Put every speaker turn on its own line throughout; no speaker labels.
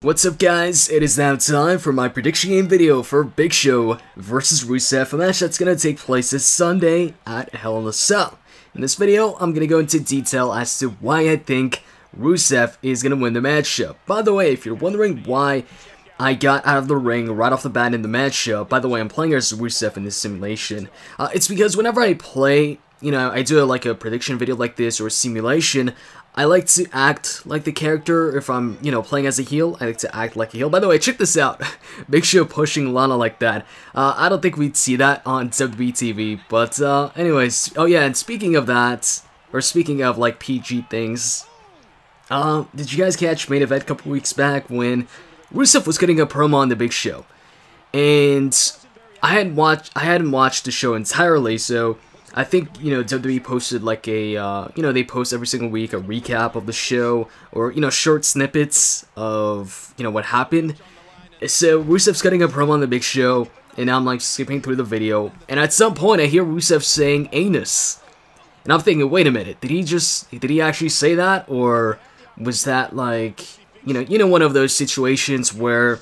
What's up guys, it is now time for my prediction game video for Big Show versus Rusev, a match that's going to take place this Sunday at Hell in a Cell. In this video, I'm going to go into detail as to why I think Rusev is going to win the matchup. By the way, if you're wondering why I got out of the ring right off the bat in the matchup, by the way, I'm playing as Rusev in this simulation. It's because whenever I play, I do like a prediction video like this or a simulation, I like to act like the character. If I'm, playing as a heel, I like to act like a heel. By the way, check this out. Big Show pushing Lana like that. I don't think we'd see that on WWE TV, but anyways. Oh yeah, and speaking of that, or speaking of like PG things, did you guys catch main event a couple weeks back when Rusev was cutting a promo on the Big Show? And I hadn't watched the show entirely, so I think, WWE posted like a, they post every single week a recap of the show, or, short snippets of, what happened. So Rusev's cutting a promo on the Big Show, and I'm like skipping through the video, and at some point I hear Rusev saying anus. And I'm thinking, wait a minute, did he actually say that, or was that like, one of those situations where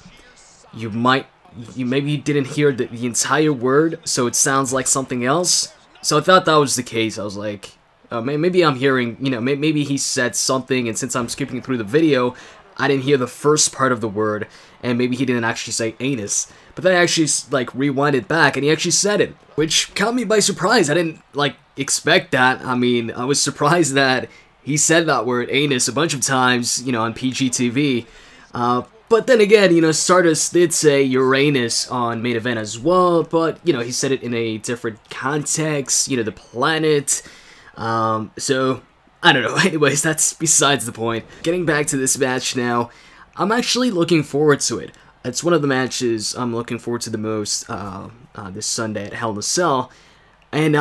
you maybe didn't hear the entire word, so it sounds like something else? So I thought that was the case. I was like, maybe I'm hearing, maybe he said something, and since I'm skipping through the video, I didn't hear the first part of the word, and maybe he didn't actually say anus. But then I actually, rewind it back, and he actually said it, which caught me by surprise. I didn't, expect that. I mean, I was surprised that he said that word, anus, a bunch of times, on PG TV. But then again, Stardust did say Uranus on main event as well, but, he said it in a different context, the planet. So, I don't know. Anyways, that's besides the point. Getting back to this match now, I'm actually looking forward to it. It's one of the matches I'm looking forward to the most this Sunday at Hell in a Cell. And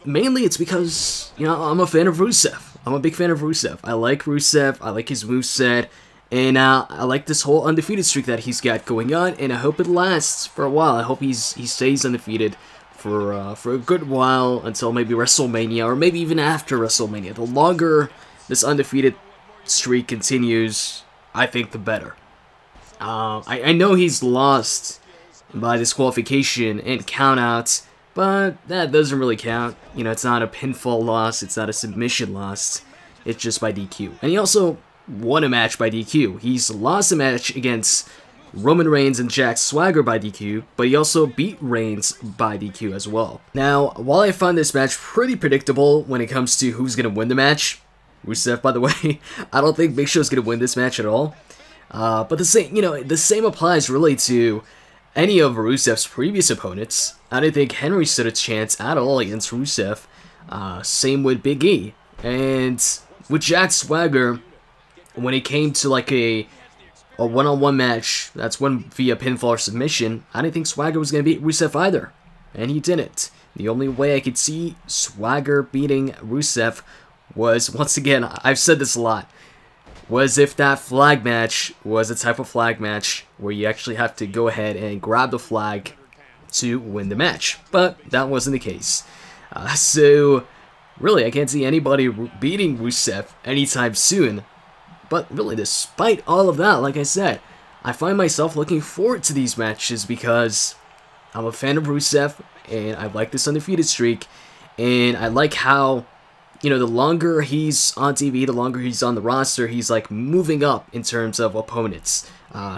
mainly it's because, I'm a fan of Rusev. I'm a big fan of Rusev. I like Rusev. I like his moveset. And I like this whole undefeated streak that he's got going on, and I hope it lasts for a while. I hope he stays undefeated for a good while until maybe WrestleMania, or maybe even after WrestleMania. The longer this undefeated streak continues, I think the better. I know he's lost by disqualification and countouts, but that doesn't really count. It's not a pinfall loss, it's not a submission loss, it's just by DQ. And he also won a match by DQ. He's lost a match against Roman Reigns and Jack Swagger by DQ, but he also beat Reigns by DQ as well. Now, while I find this match pretty predictable when it comes to who's going to win the match, Rusev, by the way, I don't think Big Show's going to win this match at all. But the same applies really to any of Rusev's previous opponents. I didn't think Henry stood a chance at all against Rusev. Same with Big E. And with Jack Swagger, when it came to like a one-on-one match that's won via pinfall or submission, I didn't think Swagger was going to beat Rusev either. And he didn't. The only way I could see Swagger beating Rusev was, once again, I've said this a lot, was if that flag match was a type of flag match where you actually have to go ahead and grab the flag to win the match. But that wasn't the case. So, really, I can't see anybody beating Rusev anytime soon. But really, despite all of that, like I said, I find myself looking forward to these matches because I'm a fan of Rusev, and I like this undefeated streak, and I like how, the longer he's on TV, the longer he's on the roster, he's like moving up in terms of opponents.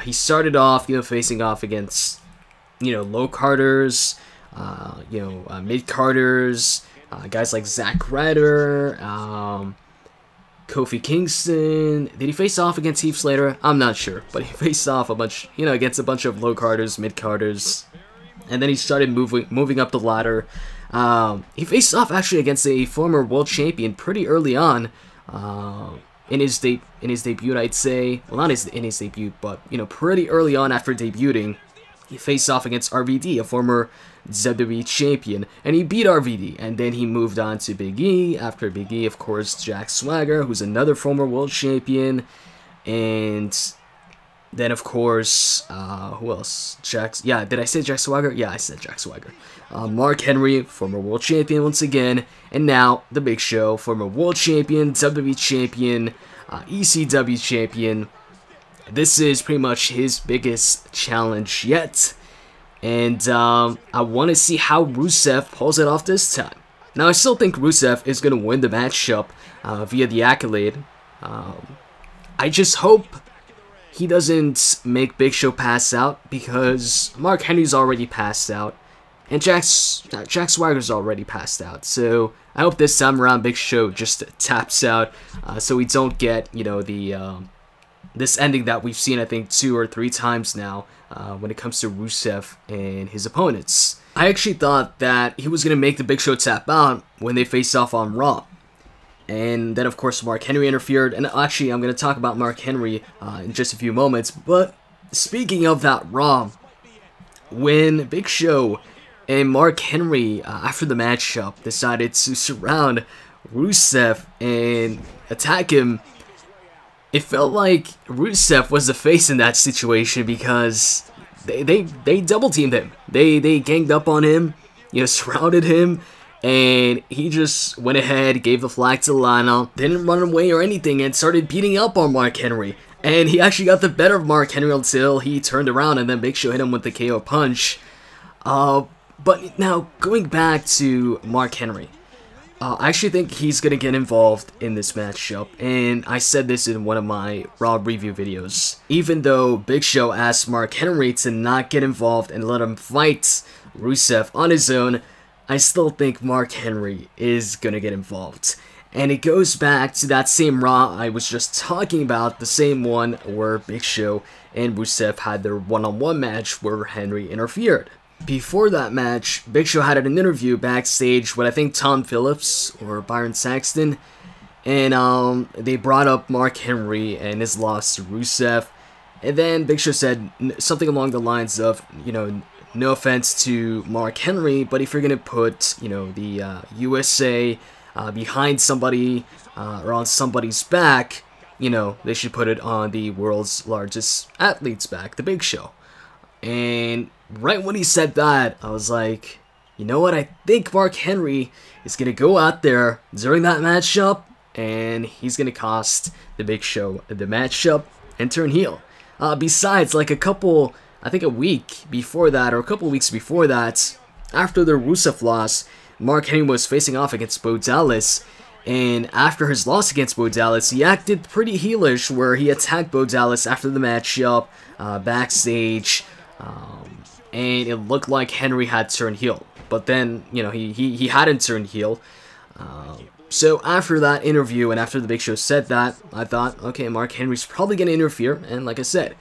He started off, facing off against, low carders, mid carders, guys like Zack Ryder, Kofi Kingston. Did he face off against Heath Slater? I'm not sure, but he faced off a bunch, against a bunch of low carders, mid carders, and then he started moving up the ladder. He faced off actually against a former world champion pretty early on, in his debut, I'd say. Well, not in his debut, but pretty early on after debuting, he faced off against RVD, a former WWE champion, and he beat RVD, and then he moved on to Big E. After Big E, of course, Jack Swagger, who's another former world champion, and then, of course, who else? Did I say Jack Swagger? Yeah, I said Jack Swagger. Mark Henry, former world champion once again, and now The Big Show, former world champion, WWE champion, ECW champion, this is pretty much his biggest challenge yet. And I want to see how Rusev pulls it off this time. Now, I still think Rusev is going to win the matchup via the accolade. I just hope he doesn't make Big Show pass out, because Mark Henry's already passed out, and Jack Swagger's already passed out. So I hope this time around Big Show just taps out, so we don't get, you know, the this ending that we've seen, I think, 2 or 3 times now when it comes to Rusev and his opponents. I actually thought that he was going to make the Big Show tap out when they faced off on Raw. And then, of course, Mark Henry interfered. And actually, I'm going to talk about Mark Henry in just a few moments. But speaking of that Raw, when Big Show and Mark Henry, after the matchup, decided to surround Rusev and attack him, it felt like Rusev was the face in that situation, because they double teamed him. They ganged up on him, you know, surrounded him, and he just went ahead, gave the flag to Lana, didn't run away or anything, and started beating up on Mark Henry. And he actually got the better of Mark Henry until he turned around, and then Big Show hit him with the KO punch. But now, going back to Mark Henry, I actually think he's going to get involved in this matchup, and I said this in one of my Raw review videos. Even though Big Show asked Mark Henry to not get involved and let him fight Rusev on his own, I still think Mark Henry is going to get involved. And it goes back to that same Raw I was just talking about, the same one where Big Show and Rusev had their one-on-one match where Henry interfered. Before that match, Big Show had an interview backstage with, I think, Tom Phillips or Byron Saxton, and they brought up Mark Henry and his loss to Rusev, and then Big Show said something along the lines of, you know, no offense to Mark Henry, but if you're gonna put, you know, the USA behind somebody or on somebody's back, you know, they should put it on the world's largest athlete's back, the Big Show. And right when he said that, I was like, you know what, I think Mark Henry is going to go out there during that matchup, and he's going to cost the Big Show the matchup and turn heel. Besides, like I think a week before that, or a couple weeks before that, after the Rusev loss, Mark Henry was facing off against Bo Dallas, and after his loss against Bo Dallas, he acted pretty heelish, where he attacked Bo Dallas after the matchup, backstage, and it looked like Henry had turned heel. But then, you know, he hadn't turned heel. So after that interview and after the Big Show said that, I thought, okay, Mark Henry's probably going to interfere. And like I said,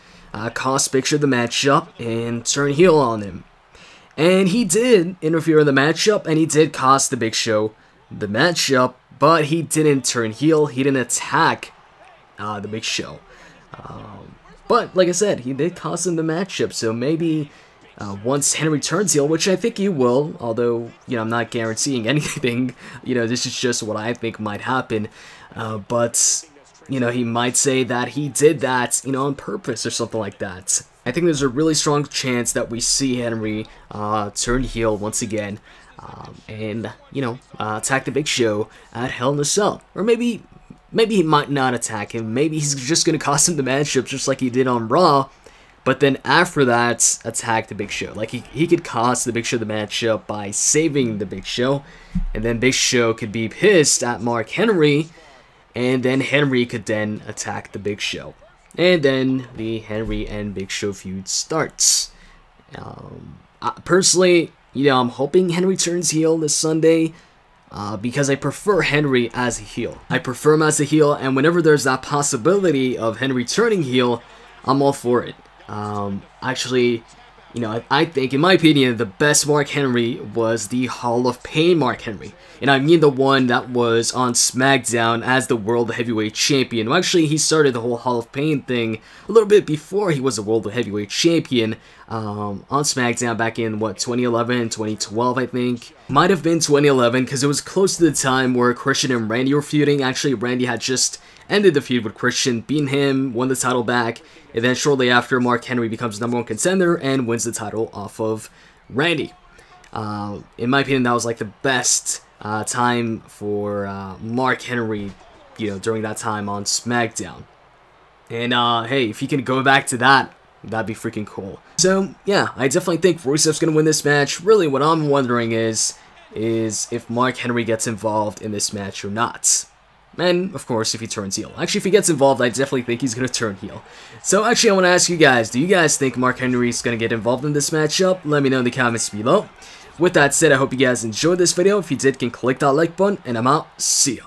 cost Big Show the matchup and turn heel on him. And he did interfere in the matchup, and he did cost the Big Show the matchup, but he didn't turn heel. He didn't attack the Big Show. But like I said, he did cost him the matchup, so maybe once Henry turns heel, which I think he will, although, you know, I'm not guaranteeing anything, you know, this is just what I think might happen, but, you know, he might say that he did that, you know, on purpose or something like that. I think there's a really strong chance that we see Henry turn heel once again, and, you know, attack the Big Show at Hell in a Cell, or maybe he might not attack him. Maybe he's just going to cost him the matchup just like he did on Raw. But then after that, attack the Big Show. Like, he could cost the Big Show the matchup by saving the Big Show. And then Big Show could be pissed at Mark Henry. And then Henry could then attack the Big Show. And then the Henry and Big Show feud starts. Personally, you know, I'm hoping Henry turns heel this Sunday. Because I prefer Henry as a heel. I prefer him as a heel, and whenever there's that possibility of Henry turning heel, I'm all for it. Actually, you know, I think, in my opinion, the best Mark Henry was the Hall of Pain Mark Henry. And I mean the one that was on SmackDown as the World Heavyweight Champion. Well, actually, he started the whole Hall of Pain thing a little bit before he was a World Heavyweight Champion on SmackDown back in, what, 2011, 2012, I think. Might have been 2011, because it was close to the time where Christian and Randy were feuding. Actually, Randy had just ended the feud with Christian, beaten him, won the title back, and then shortly after, Mark Henry becomes #1 contender and wins the title off of Randy. In my opinion, that was like the best time for Mark Henry, you know, during that time on SmackDown. And hey, if he can go back to that, that'd be freaking cool. So yeah, I definitely think Rusev's gonna win this match. Really, what I'm wondering is if Mark Henry gets involved in this match or not. And, of course, if he turns heel. Actually, if he gets involved, I definitely think he's going to turn heel. So, actually, I want to ask you guys, do you guys think Mark Henry is going to get involved in this matchup? Let me know in the comments below. With that said, I hope you guys enjoyed this video. If you did, you can click that like button, and I'm out. See ya.